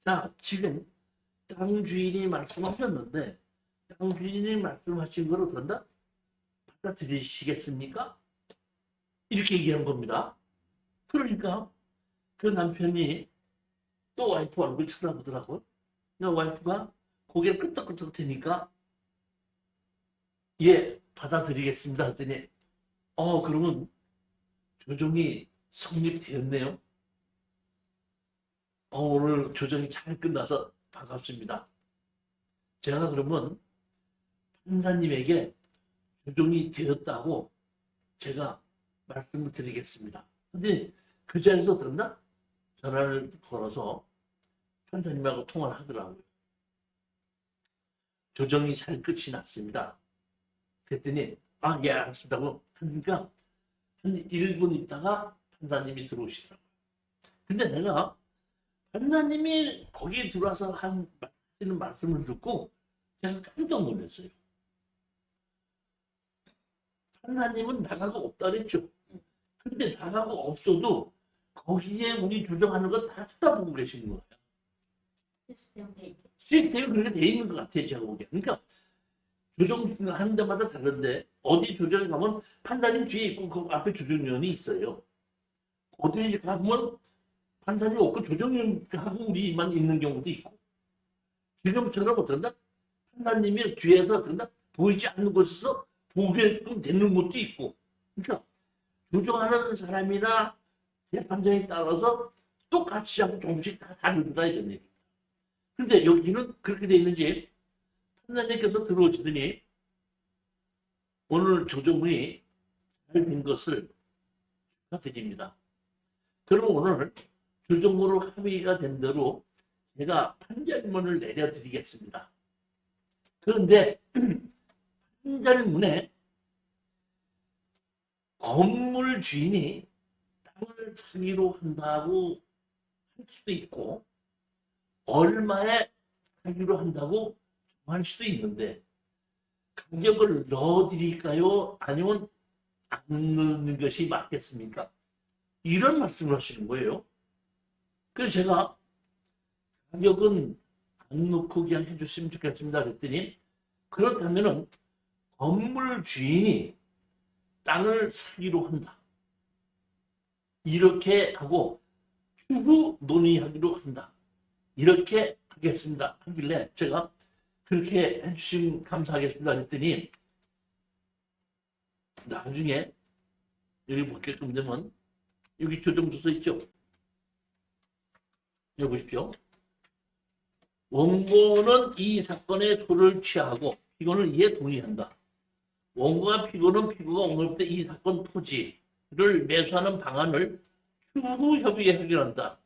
자 지금 땅 주인이 말씀하셨는데 땅 주인이 말씀하신 걸 어떤다? 받아들이시겠습니까? 이렇게 얘기한 겁니다. 그러니까 그 남편이 또 와이프 얼굴 쳐다보더라고요. 와이프가 고개를 끄덕끄덕 대니까 예 받아들이겠습니다 했더니 그러면 조정이 성립되었네요. 오늘 조정이 잘 끝나서 반갑습니다. 제가 그러면 판사님에게 조정이 되었다고 제가 말씀을 드리겠습니다. 근데 그 자리에서 들었나? 전화를 걸어서 판사님하고 통화를 하더라고요. 조정이 잘 끝이 났습니다. 그랬더니 예 알았습니다고 하니까 한 1분 있다가 판사님이 들어오시더라고요. 근데 내가 판사님이 거기 들어와서 하시는 말씀을 듣고 제가 깜짝 놀랐어요. 판사님은 나가고 없다 그랬죠. 근데 나가고 없어도 거기에 우리 조정하는 거 다 쳐다보고 계시는 거예요. 시스템 돼 있겠지. 시스템이 그렇게 돼 있는 것 같아요, 제가 보기에. 그러니까 조정하는 데마다 다른데 어디 조정에 가면 판사님 뒤에 있고 그 앞에 조정위원이 있어요. 어디 가면 판사님 없고 조정위원하고 우리만 있는 경우도 있고. 지금처럼 어떤다? 판사님이 뒤에서 어떤다? 보이지 않는 곳에서 보게끔 되는 것도 있고. 그러니까 조정하는 사람이나 재판장에 따라서 똑같이 하고 조금씩 다 다르더라 이런 얘기. 근데 여기는 그렇게 돼 있는지 판사님께서 들어오시더니 오늘 조정이 잘 된 것을 축하드립니다. 그럼 오늘 조정으로 합의가 된 대로 제가 판결문을 내려드리겠습니다. 그런데 판결문에 건물 주인이 땅을 사기로 한다고 할 수도 있고 얼마에 사기로 한다고 정할 수도 있는데 가격을 넣어드릴까요? 아니면 안 넣는 것이 맞겠습니까? 이런 말씀을 하시는 거예요. 그래서 제가 가격은 안 넣고 그냥 해주시면 좋겠습니다. 그랬더니 그렇다면은 건물 주인이 땅을 사기로 한다. 이렇게 하고 추후 논의하기로 한다. 이렇게 하겠습니다. 하길래 제가 그렇게 해주시면 감사하겠습니다. 그랬더니 나중에 여기 보게끔 되면 여기 조정조서 있죠? 여기 보십시오. 원고는 이 사건의 소를 취하고 피고는 이에 동의한다. 원고와 피고는 피고가 옹호할 때 이 사건 토지를 매수하는 방안을 추후 협의에 해결한다.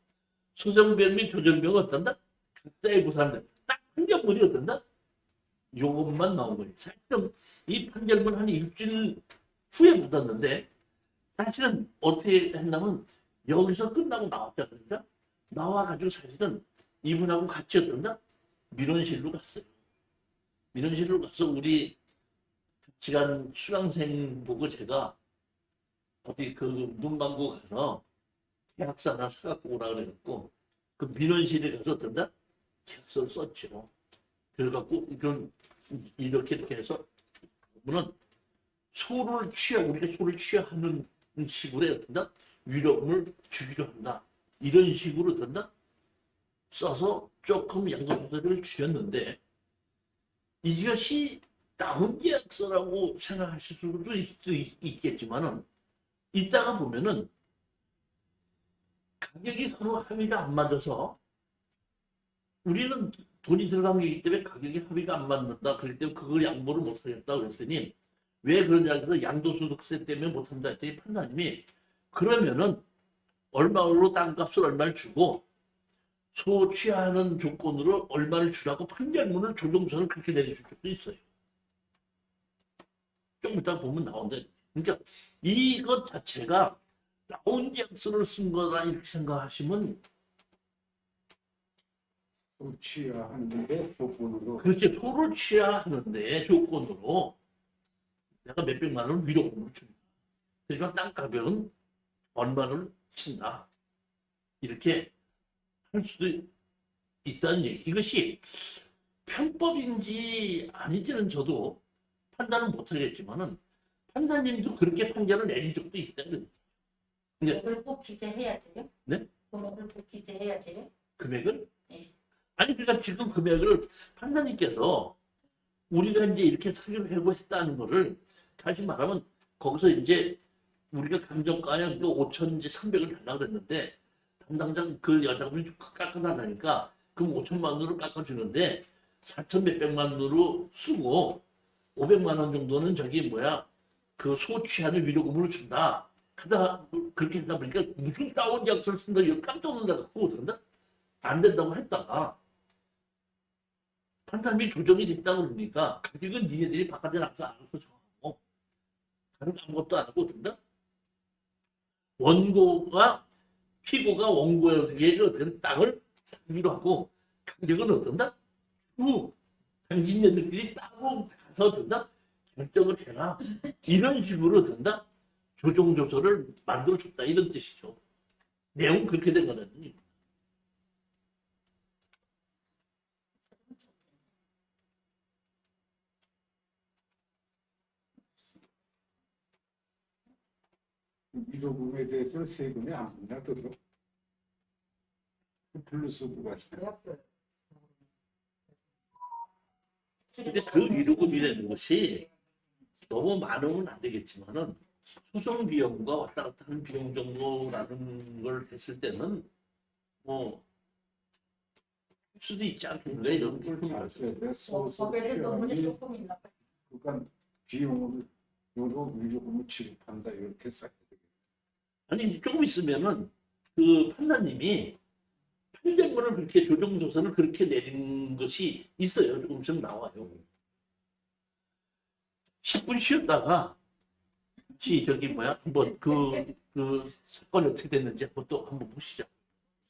소정병 및 조정병은 어떤다? 각자의 부산들 딱 판결문이 어떤다? 요것만 나온 거예요. 사실은 이 판결문 한 일주일 후에 받았는데 사실은 어떻게 했냐면 여기서 끝나고 나왔지 않습니까? 나와가지고 사실은 이분하고 같이 어떤다? 민원실로 갔어요. 민원실로 가서 우리 같이 간 수강생 보고 제가 어디 그 문방구 가서 계약서 하나 사갖고 오라 그래갖고 그 민원실에 가서 어떤다? 계약서를 썼죠. 그래갖고 이건 이렇게 해서 그러면 소를 취하 우리가 소를 취하하는 식으로 어떤다? 위로금을 주기로 한다. 이런 식으로 어떤다? 써서 조금 양도소득을 줄였는데 이것이 다운 계약서라고 생각하실 수도 있겠지만은 이따가 보면은 가격이 서로 합의가 안 맞아서 우리는 돈이 들어간 거기 때문에 가격이 합의가 안 맞는다. 그렇기 때문에 그걸 양보를 못 하겠다 그랬더니 왜 그러냐 해서 양도소득세 때문에 못 한다 했더니 판사님이 그러면은 얼마로 땅값을 얼마를 주고 소 취하는 조건으로 얼마를 주라고 판결문을 조정서를 그렇게 내려줄 적도 있어요. 좀 이따 보면 나온대. 그러니까 이것 자체가 나온 계약서를 쓴 거다 이렇게 생각하시면 취하하는데 조건으로 그렇게 소를 취하하는데 조건으로 내가 몇백만 원을 위로금을 준다. 그러니까 땅가격은 얼마를 친다. 이렇게 할 수도 있다는 얘기. 이것이 편법인지 아닌지는 저도 판단은 못하겠지만은 판사님도 그렇게 판결을 내린 적도 있다는. 근데 금액을 꼭 기재해야 돼요? 네? 금액을 꼭 기재해야 돼요? 금액을? 네. 아니 그러니까 지금 금액을 판사님께서 우리가 이제 이렇게 사기로 하고 했다는 거를 다시 말하면 거기서 이제 우리가 감정가에 5,300을 달라고 그랬는데 담당자 그 여자분이 좀 깎아달라니까 그럼 5천만 원으로 깎아주는데 4천 몇백만 원으로 쓰고 500만 원 정도는 저기 뭐야 그 소취하는 위로금으로 준다. 하다 그렇게 하다 보니까 무슨 다운 계약서를 쓴다 이거 깜짝 놀라갖고 그런다. 안 된다고 했다가 판단이 조정이 됐다 그러니까 가격은 니네들이 바깥에 나가서 알아서 정하고 다른 아무것도 안 하고 된다. 원고가 피고가 원고에게 어떤 땅을 사기로 하고 가격은 어떤다? 당신네들끼리 따로 가서 된다? 결정을 해라. 이런 식으로 된다? 조정조서를 만들어줬다 이런 뜻이죠. 내용 그렇게 된 거는 위로금에 대해서 세금이 안 붙냐 들어. 플러스 누가 근데 그 위로금이라는 것이 너무 많으면 안 되겠지만은 소송 비용과 왔다 갔다 하는 비용 정도라는 걸 됐을 때는 뭐 할 수도 있지 않겠는가 이런 게 잘 써야 돼. 소송 법에도 너무 비용이 조금 있나 봐요. 그러니까 비용을 요로 위로금을 지급한다 이렇게 싹. 아니 조금 있으면은 그 판사님이 판결문을 그렇게 조정조서를 그렇게 내린 것이 있어요. 조금 있으면 나와요. 10분 쉬었다가 저기 뭐야 한번 그 사건이 어떻게 됐는지 한번 또 한번 보시죠.